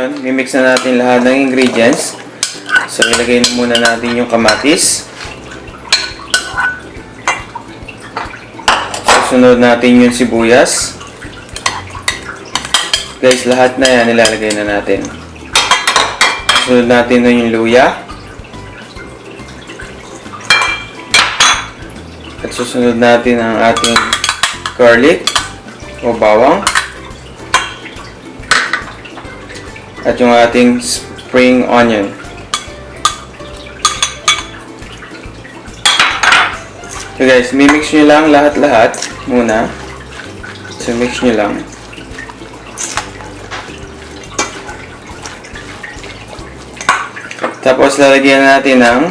ngayon, mimix na natin lahat ng ingredients. So, ilagay na muna natin yung kamatis. Susunod natin yung sibuyas. Guys, lahat na yan ilalagay na natin. Susunod natin na yung luya. At susunod natin ang ating garlic o bawang. At yung ating spring onion. So guys, mimix nyo lang lahat-lahat muna. So mix nyo lang. Tapos lalagyan natin ng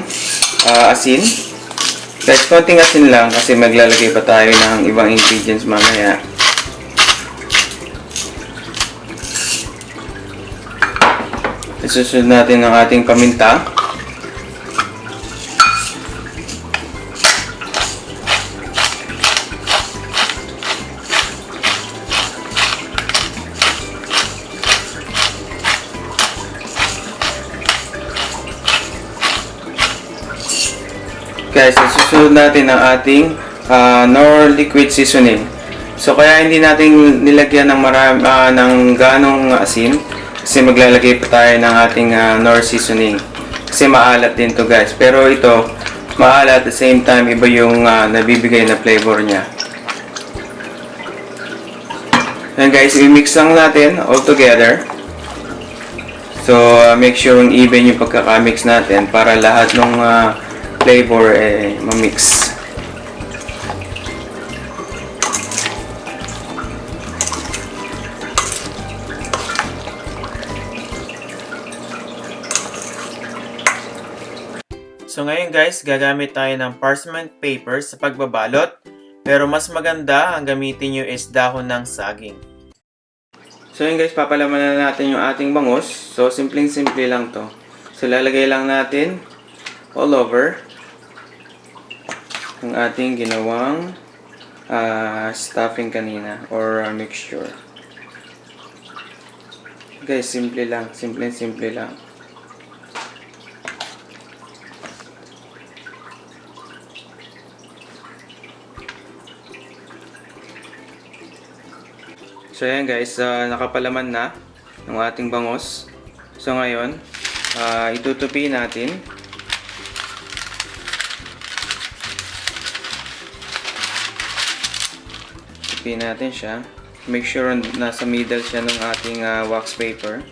asin. Guys, konting asin lang kasi maglalagay pa tayo ng ibang ingredients mamaya. Isusunod natin ang ating paminta. Guys, susunod natin ang ating nor liquid seasoning. So kaya hindi natin nilagyan ng ng ganong asin kasi maglalagay pa tayo ng ating nor seasoning. Kasi maalat din to guys. Pero ito, maalat at the same time iba yung nabibigay na flavor niya. And guys, i-mix lang natin all together. So make sure even yung pagkaka-mix natin para lahat ng flavor ma-mix. So ngayon guys, gagamit tayo ng parchment paper sa pagbabalot. Pero mas maganda ang gamitin nyo is dahon ng saging. So yun guys, papalaman na natin yung ating bangus. So simpleng-simple lang to. So lalagay lang natin all over ang ating ginawang stuffing kanina or mixture. Guys, simple lang. Simple lang. So ayan guys, nakapalaman na ng ating bangus. So ngayon, itutupi natin. Tupi natin siya. Make sure nasa middle siya ng ating wax paper.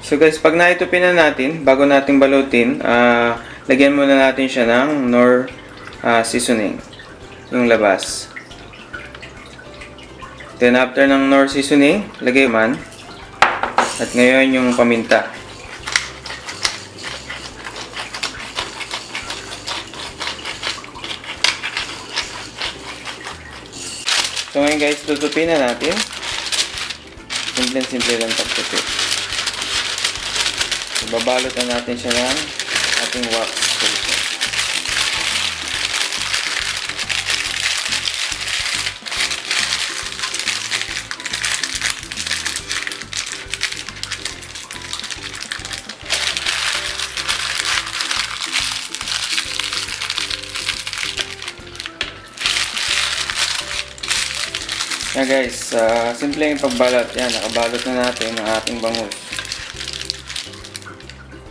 So guys, pag naitupi na natin, bago natin balutin, lagyan muna natin siya ng nor seasoning. Yung labas. Then after ng nor seasoning, lagay man. At ngayon yung paminta. So ngayon guys, tutupin na natin. Simple lang pagtupi. Babalot na natin siya ng ating wax paper. Yan guys, simple yung pagbalot. Yan, nakabalot na natin ang ating bangus.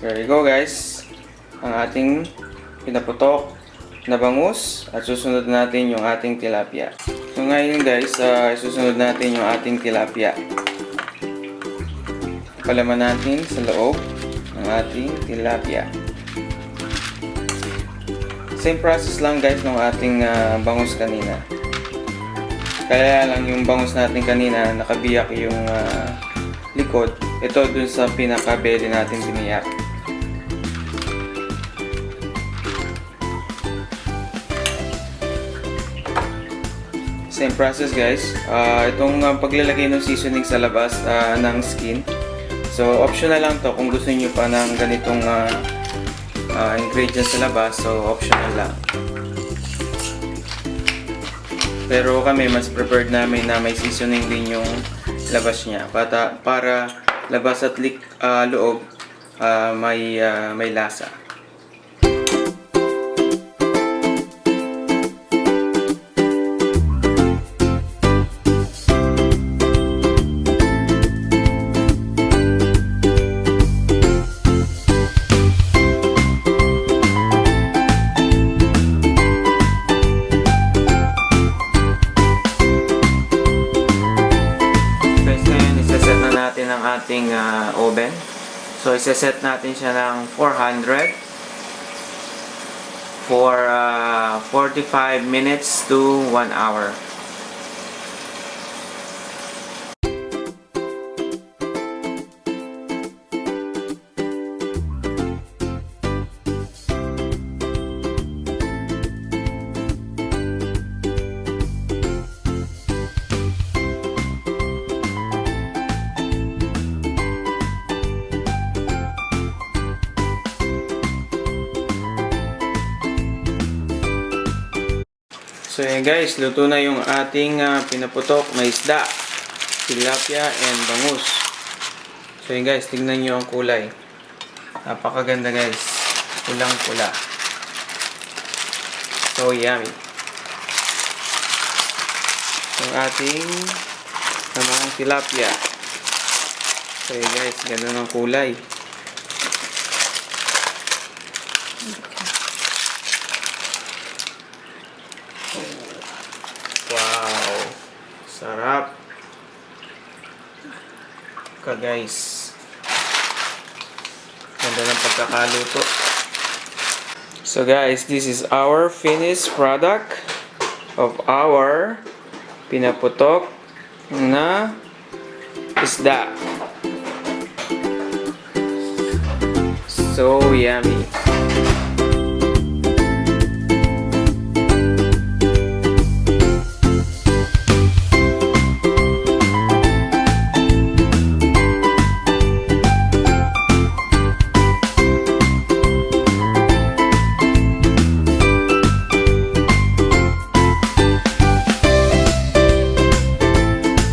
There you go guys. Ang ating pinaputok na bangus. At susunod natin yung ating tilapia. So ngayon guys, susunod natin yung ating tilapia. Palaman natin sa loob ng ating tilapia. Same process lang guys ng ating bangus kanina. Kaya lang yung bangus natin kanina, nakabiyak yung likod. Ito dun sa pinaka-belly natin biniyak. Same process guys. Itong paglalagay ng seasoning sa labas ng skin. So optional lang to kung gusto niyo pa ng ganitong ingredients sa labas. So optional lang. Pero kami mas preferred namin na may seasoning din yung labas niya. Para labas at loob may lasa. Ang ating oven. So, isa-set natin siya ng 400 for 45 minutes to 1 hour. So yan guys, luto na yung ating pinaputok na isda, tilapia and bangus. So yan guys, tingnan nyo ang kulay. Napakaganda guys, pulang pula. So yummy. Yung ating namang tilapia. So yan guys, ganda ng kulay. Wow! Sarap! Guys. Ganda ng pagkakaluto. So guys, this is our finished product of our pinaputok na isda. So yummy!